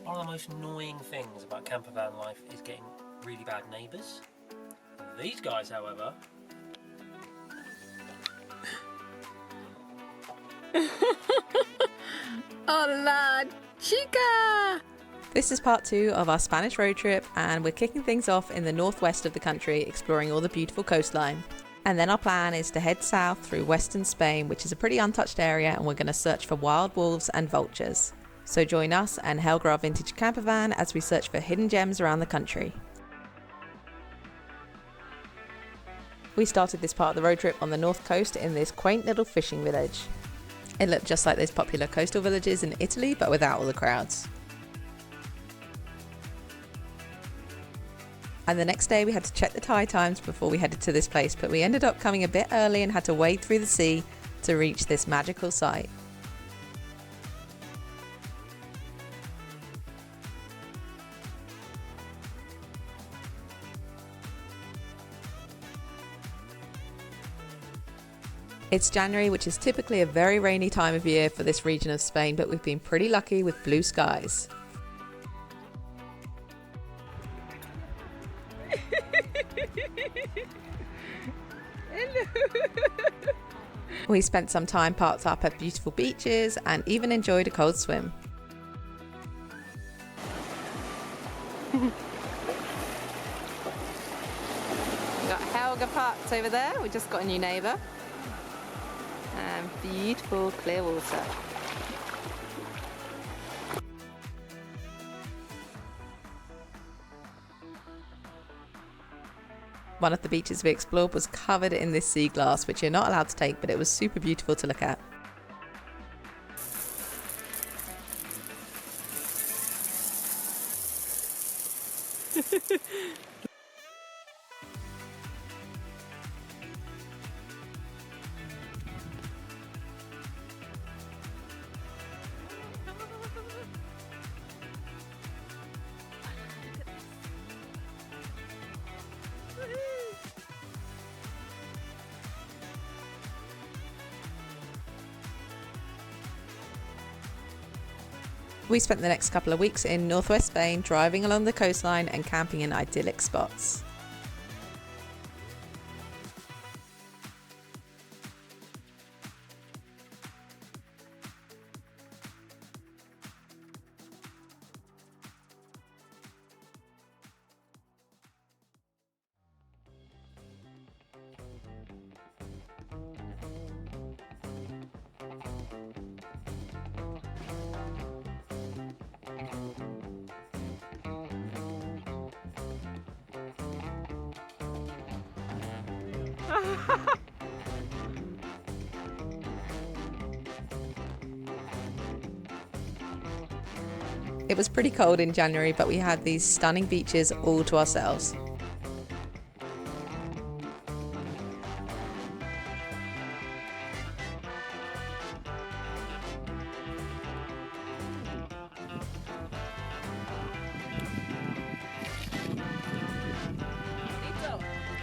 One of the most annoying things about campervan life is getting really bad neighbours. These guys, however... Hola, chica! This is part 2 of our Spanish road trip, and we're kicking things off in the northwest of the country, exploring all the beautiful coastline. And then our plan is to head south through western Spain, which is a pretty untouched area, and we're going to search for wild wolves and vultures. So join us and Helga, our vintage campervan, as we search for hidden gems around the country. We started this part of the road trip on the north coast in this quaint little fishing village. It looked just like those popular coastal villages in Italy, but without all the crowds. And the next day we had to check the tide times before we headed to this place, but we ended up coming a bit early and had to wade through the sea to reach this magical site. It's January, which is typically a very rainy time of year for this region of Spain, but we've been pretty lucky with blue skies. We spent some time parked up at beautiful beaches and even enjoyed a cold swim. We've got Helga parked over there. We just got a new neighbour. And beautiful clear water. One of the beaches we explored was covered in this sea glass, which you're not allowed to take, but it was super beautiful to look at. We spent the next couple of weeks in northwest Spain, driving along the coastline and camping in idyllic spots. It was pretty cold in January, but we had these stunning beaches all to ourselves.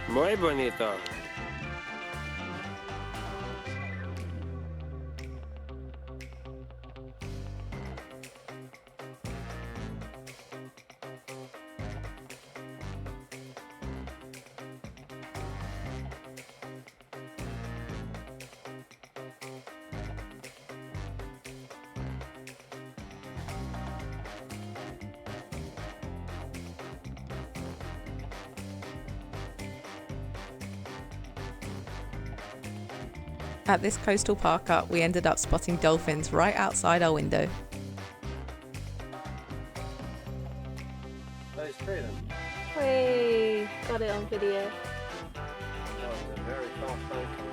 Muy bonito. At this coastal park up, we ended up spotting dolphins right outside our window. Those three of them. We got it on video. Oh, it's a very fast boat coming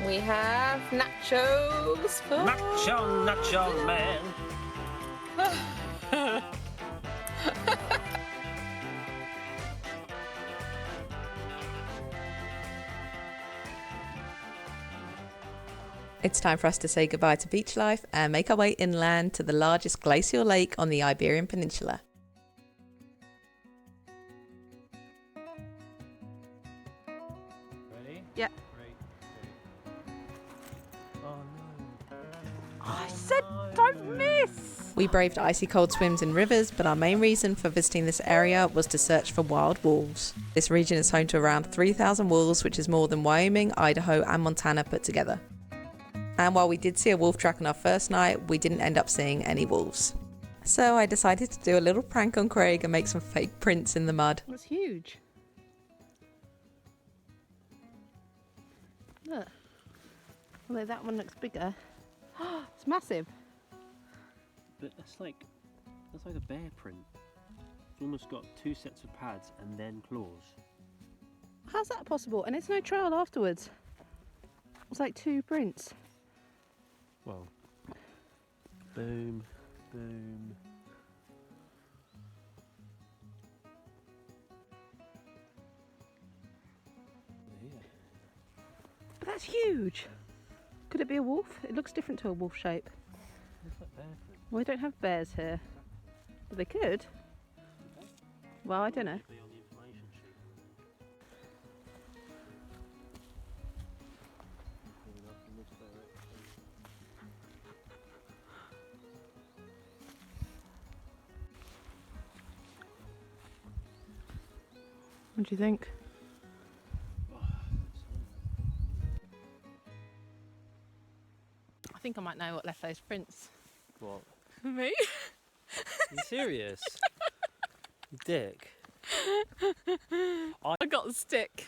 We have nachos for Nacho man. It's time for us to say goodbye to beach life and make our way inland to the largest glacial lake on the Iberian Peninsula. Yeah. 3, 2. Oh no. I said don't miss! We braved icy cold swims in rivers, but our main reason for visiting this area was to search for wild wolves. This region is home to around 3,000 wolves, which is more than Wyoming, Idaho and Montana put together. And while we did see a wolf track on our first night, we didn't end up seeing any wolves. So I decided to do a little prank on Craig and make some fake prints in the mud. That's huge. Look. Although that one looks bigger. It's massive. But that's like a bear print. It's almost got 2 sets of pads and then claws. How's that possible? And it's no trail afterwards. It's like 2 prints. Well, boom, boom. Yeah. But that's huge. Could it be a wolf? It looks different to a wolf shape. Looks like bear print. Well, we don't have bears here. But they could. Well, I don't know. Be on the information sheet. Moving up in this direction. What do you think? I think I might know what left those prints. What? Me? Are you serious? You dick. I got the stick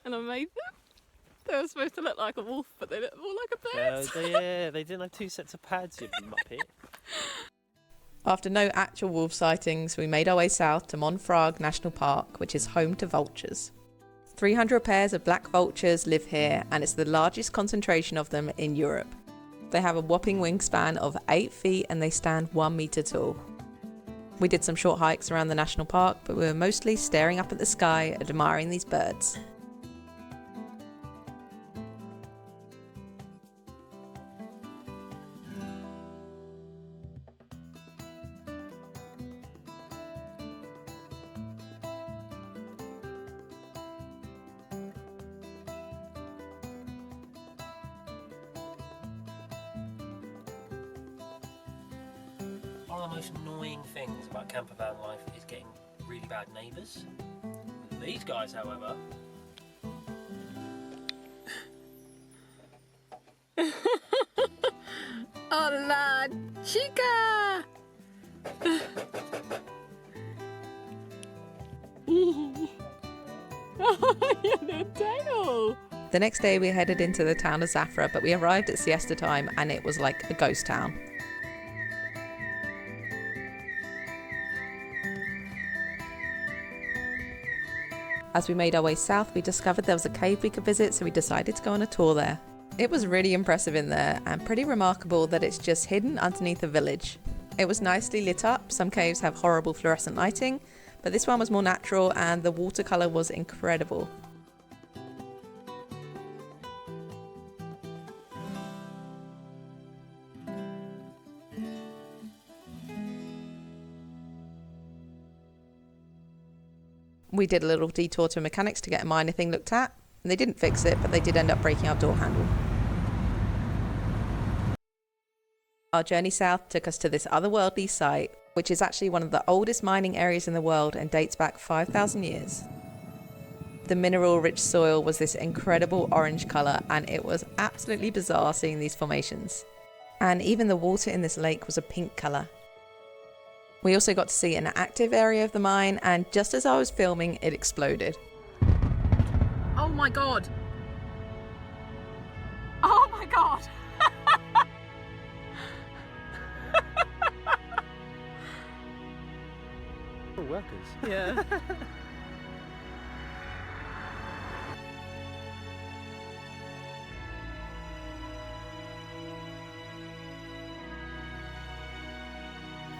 and I made them. They were supposed to look like a wolf, but they look more like a bear. They didn't have 2 sets of pads, you muppet. After no actual wolf sightings, we made our way south to Monfrag National Park, which is home to vultures. 300 pairs of black vultures live here, and it's the largest concentration of them in Europe. They have a whopping wingspan of 8 feet and they stand 1 metre tall. We did some short hikes around the national park, but we were mostly staring up at the sky, admiring these birds. One of the most annoying things about campervan life is getting really bad neighbours. These guys, however, Hola, chica! Your tail! The next day we headed into the town of Zafra, but we arrived at siesta time and it was like a ghost town. As we made our way south, we discovered there was a cave we could visit, so we decided to go on a tour there. It was really impressive in there and pretty remarkable that it's just hidden underneath a village. It was nicely lit up. Some caves have horrible fluorescent lighting, but this one was more natural and the watercolour was incredible. We did a little detour to mechanics to get a minor thing looked at, and they didn't fix it, but they did end up breaking our door handle. Our journey south took us to this otherworldly site, which is actually one of the oldest mining areas in the world and dates back 5,000 years. The mineral-rich soil was this incredible orange colour, and it was absolutely bizarre seeing these formations. And even the water in this lake was a pink colour. We also got to see an active area of the mine, and just as I was filming, it exploded. Oh my god! Oh my god! workers. Yeah.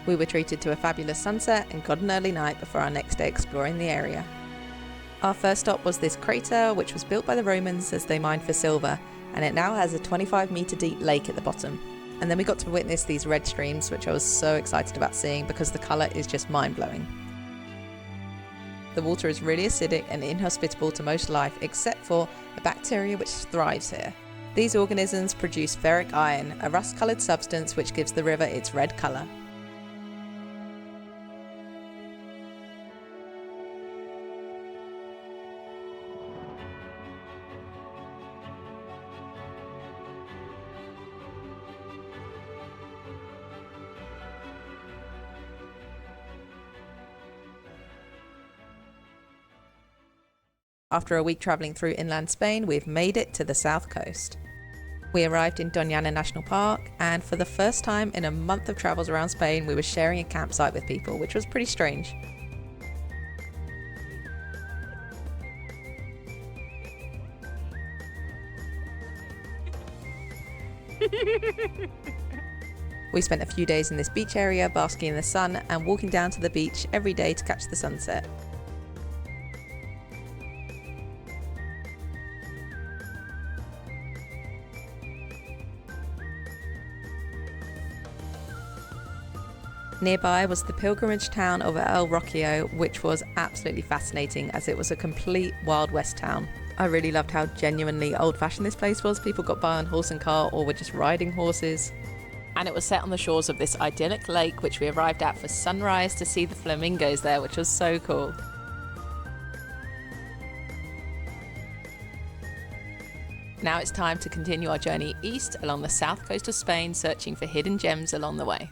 We were treated to a fabulous sunset and got an early night before our next day exploring the area. Our first stop was this crater, which was built by the Romans as they mined for silver, and it now has a 25-metre deep lake at the bottom. And then we got to witness these red streams, which I was so excited about seeing because the colour is just mind-blowing. The water is really acidic and inhospitable to most life except for a bacteria which thrives here. These organisms produce ferric iron, a rust-coloured substance which gives the river its red colour. After a week travelling through inland Spain, we've made it to the south coast. We arrived in Doñana National Park, and for the first time in a month of travels around Spain, we were sharing a campsite with people, which was pretty strange. We spent a few days in this beach area, basking in the sun and walking down to the beach every day to catch the sunset. Nearby was the pilgrimage town of El Rocio, which was absolutely fascinating as it was a complete Wild West town. I really loved how genuinely old-fashioned this place was. People got by on horse and cart or were just riding horses. And it was set on the shores of this idyllic lake which we arrived at for sunrise to see the flamingos there, which was so cool. Now it's time to continue our journey east along the south coast of Spain, searching for hidden gems along the way.